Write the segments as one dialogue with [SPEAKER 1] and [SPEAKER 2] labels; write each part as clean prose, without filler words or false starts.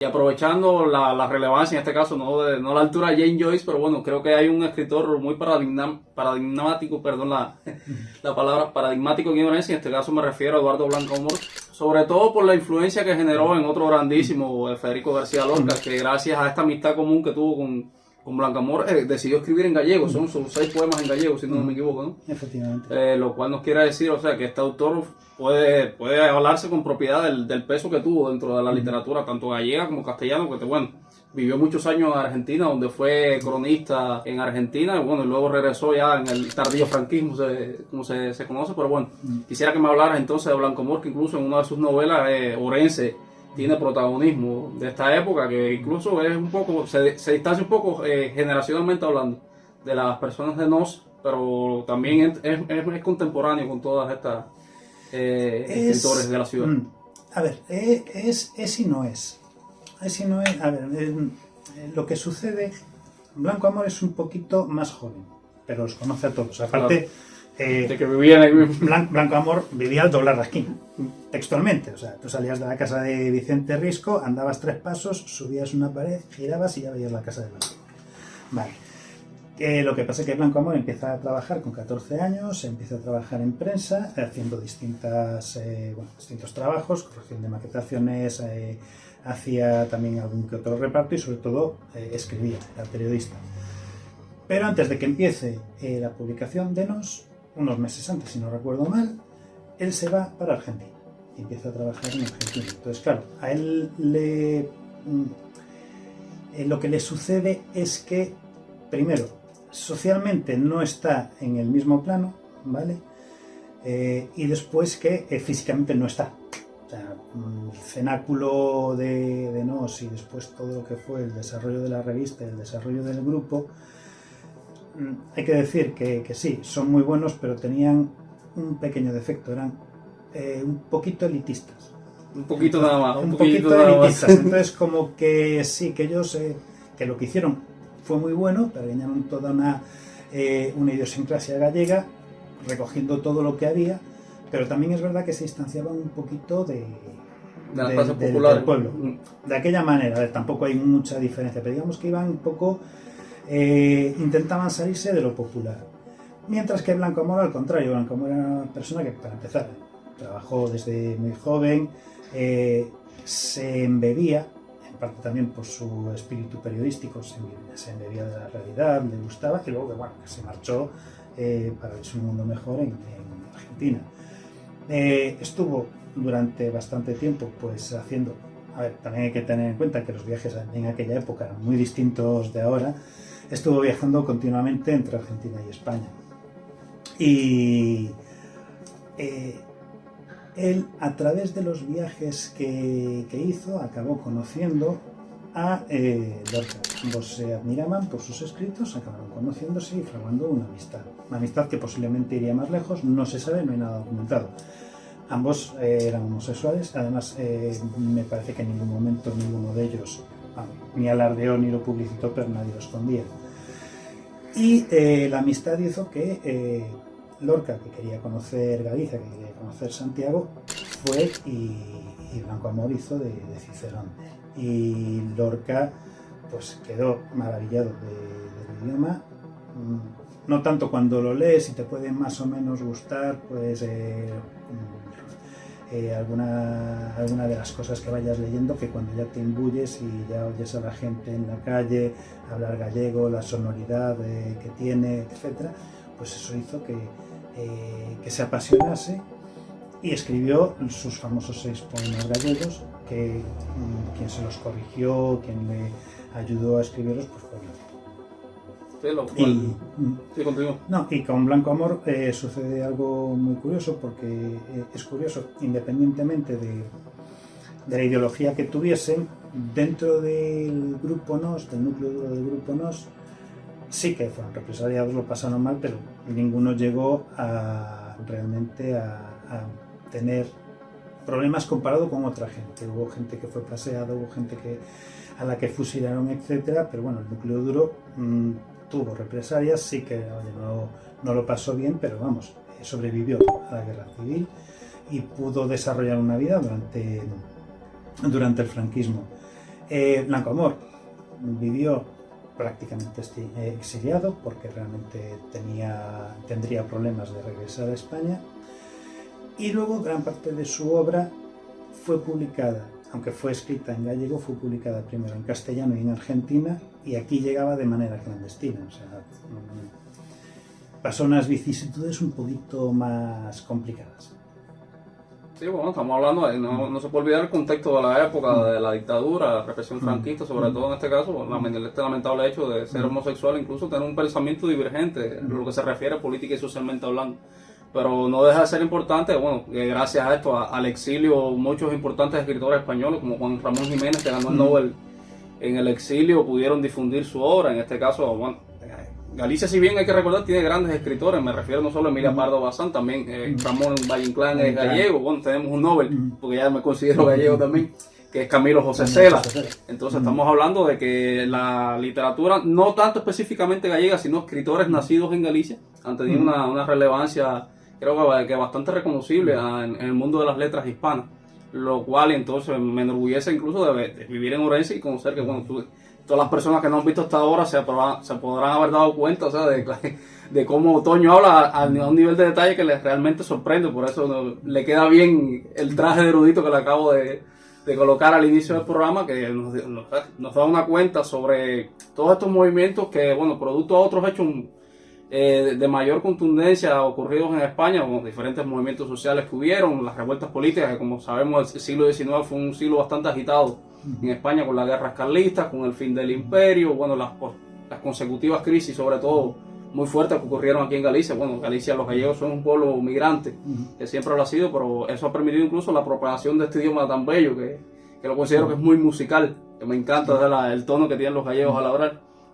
[SPEAKER 1] Y aprovechando la relevancia en este caso, no la altura de James Joyce, pero bueno, creo que hay un escritor muy paradigmático, perdón la palabra, paradigmático de ignorancia, en este caso me refiero a Eduardo Blanco Amor, sobre todo por la influencia que generó en otro grandísimo, Federico García Lorca, que gracias a esta amistad común que tuvo con Blanco Amor, decidió escribir en gallego, son sus 6 poemas en gallego, si no me equivoco, ¿no?
[SPEAKER 2] Efectivamente.
[SPEAKER 1] Lo cual nos quiere decir, o sea, que este autor puede hablarse con propiedad del peso que tuvo dentro de la literatura, tanto gallega como castellano, que bueno, vivió muchos años en Argentina, donde fue cronista en Argentina, y bueno, y luego regresó ya en el tardío franquismo, como se conoce, pero bueno, quisiera que me hablaras entonces de Blanco Amor, que incluso en una de sus novelas, Orense, tiene protagonismo de esta época, que incluso es un poco, se distancia un poco generacionalmente hablando de las personas de Nos, pero también es contemporáneo con todas estas escritores de la ciudad.
[SPEAKER 2] A ver, es y no es. Es y no es. A ver, lo que sucede, Blanco Amor es un poquito más joven, pero los conoce a todos. Aparte,
[SPEAKER 1] de que vivía en el...
[SPEAKER 2] Blanco Amor vivía al doblar la esquina, textualmente. O sea, tú salías de la casa de Vicente Risco, andabas 3 pasos, subías una pared, girabas y ya veías la casa de Blanco. Vale. Lo que pasa es que Blanco Amor empieza a trabajar con 14 años, empieza a trabajar en prensa, haciendo distintos trabajos, corrección de maquetaciones, hacía también algún que otro reparto y sobre todo escribía, era periodista. Pero antes de que empiece la publicación de Nos, unos meses antes, si no recuerdo mal, él se va para Argentina y empieza a trabajar en Argentina. Entonces, claro, a él lo que le sucede es que, primero, socialmente no está en el mismo plano, ¿vale? Y después que físicamente no está. O sea, el cenáculo de Nos y después todo lo que fue el desarrollo de la revista y el desarrollo del grupo, hay que decir que sí, son muy buenos, pero tenían un pequeño defecto, eran un poquito elitistas.
[SPEAKER 1] Un poquito nada más.
[SPEAKER 2] Un poquito elitistas. Entonces, como que sí, que ellos, que lo que hicieron fue muy bueno, pero añadieron toda una idiosincrasia gallega, recogiendo todo lo que había, pero también es verdad que se distanciaban un poquito del pueblo. De aquella manera, tampoco hay mucha diferencia, pero digamos que iban un poco, intentaban salirse de lo popular. Mientras que Blanco Amor, al contrario, Blanco Amor era una persona que, para empezar, trabajó desde muy joven, se embebía, parte también por su espíritu periodístico, se embebía de la realidad, le gustaba, y luego que se marchó para irse un mundo mejor en Argentina. Estuvo durante bastante tiempo pues haciendo, a ver, también hay que tener en cuenta que los viajes en aquella época eran muy distintos de ahora, estuvo viajando continuamente entre Argentina y España. Y él, a través de los viajes que hizo, acabó conociendo a Lorca. Ambos se admiraban por sus escritos, acabaron conociéndose y fraguando una amistad. Una amistad que posiblemente iría más lejos, no se sabe, no hay nada documentado. Ambos eran homosexuales, además me parece que en ningún momento ninguno de ellos ni alardeó ni lo publicitó, pero nadie lo escondía. Y la amistad hizo que Lorca, que quería conocer Galicia, que quería conocer Santiago, fue y Blanco Amor hizo de Cicerón. Y Lorca pues quedó maravillado del idioma, no tanto cuando lo lees y te puede más o menos gustar, pues alguna de las cosas que vayas leyendo, que cuando ya te imbuyes y ya oyes a la gente en la calle hablar gallego, la sonoridad que tiene, etcétera, pues eso hizo que se apasionase y escribió sus famosos 6 poemas gallegos, que quien se los corrigió, quien le ayudó a escribirlos, pues fue y con Blanco Amor sucede algo muy curioso, porque es curioso, independientemente de la ideología que tuviesen, dentro del grupo Nos, del núcleo duro del grupo Nos, sí que fueron represaliados, lo pasaron mal, pero ninguno llegó realmente a tener problemas comparado con otra gente. Hubo gente que fue paseada, hubo gente a la que fusilaron, etcétera, pero bueno, el núcleo duro tuvo represalias, sí que no lo pasó bien, pero vamos, sobrevivió a la guerra civil y pudo desarrollar una vida durante el franquismo. Blanco Amor vivió prácticamente exiliado porque realmente tendría problemas de regresar a España, y luego gran parte de su obra fue publicada, aunque fue escrita en gallego, fue publicada primero en castellano y en Argentina, y aquí llegaba de manera clandestina. O sea, pasó unas vicisitudes un poquito más complicadas.
[SPEAKER 1] Sí, bueno, estamos hablando, no se puede olvidar el contexto de la época de la dictadura, la represión franquista, sobre todo en este caso, este lamentable hecho de ser homosexual, incluso tener un pensamiento divergente en lo que se refiere a política y socialmente hablando. Pero no deja de ser importante, bueno, que gracias a esto, al exilio, muchos importantes escritores españoles, como Juan Ramón Jiménez, que ganó el Nobel en el exilio, pudieron difundir su obra. En este caso, bueno, Galicia, si bien hay que recordar, tiene grandes escritores, me refiero no solo a Emilia Pardo Bazán, también Ramón Valle Inclán es gallego, bueno, tenemos un Nobel, porque ya me considero gallego también, que es Camilo José Cela. Entonces estamos hablando de que la literatura, no tanto específicamente gallega, sino escritores nacidos en Galicia, han tenido una relevancia, creo que bastante reconocible en el mundo de las letras hispanas, lo cual entonces me enorgullece incluso de vivir en Orense y conocer que, bueno, todas las personas que no han visto hasta ahora se podrán haber dado cuenta, o sea, de cómo Toño habla a un nivel de detalle que les realmente sorprende. Por eso le queda bien el traje de erudito que le acabo de colocar al inicio del programa, que nos da una cuenta sobre todos estos movimientos que, bueno, producto de otros hechos de mayor contundencia ocurridos en España, con diferentes movimientos sociales que hubieron, las revueltas políticas, que como sabemos el siglo XIX fue un siglo bastante agitado en España, con las guerras carlistas, con el fin del imperio, bueno, las consecutivas crisis, sobre todo muy fuertes, que ocurrieron aquí en Galicia. Bueno, Galicia, los gallegos son un pueblo migrante, que siempre lo ha sido, pero eso ha permitido incluso la propagación de este idioma tan bello, que lo considero que es muy musical, que me encanta el tono que tienen los gallegos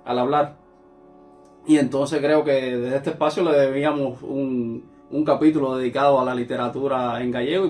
[SPEAKER 1] al hablar. Y entonces creo que desde este espacio le debíamos un capítulo dedicado a la literatura en gallego.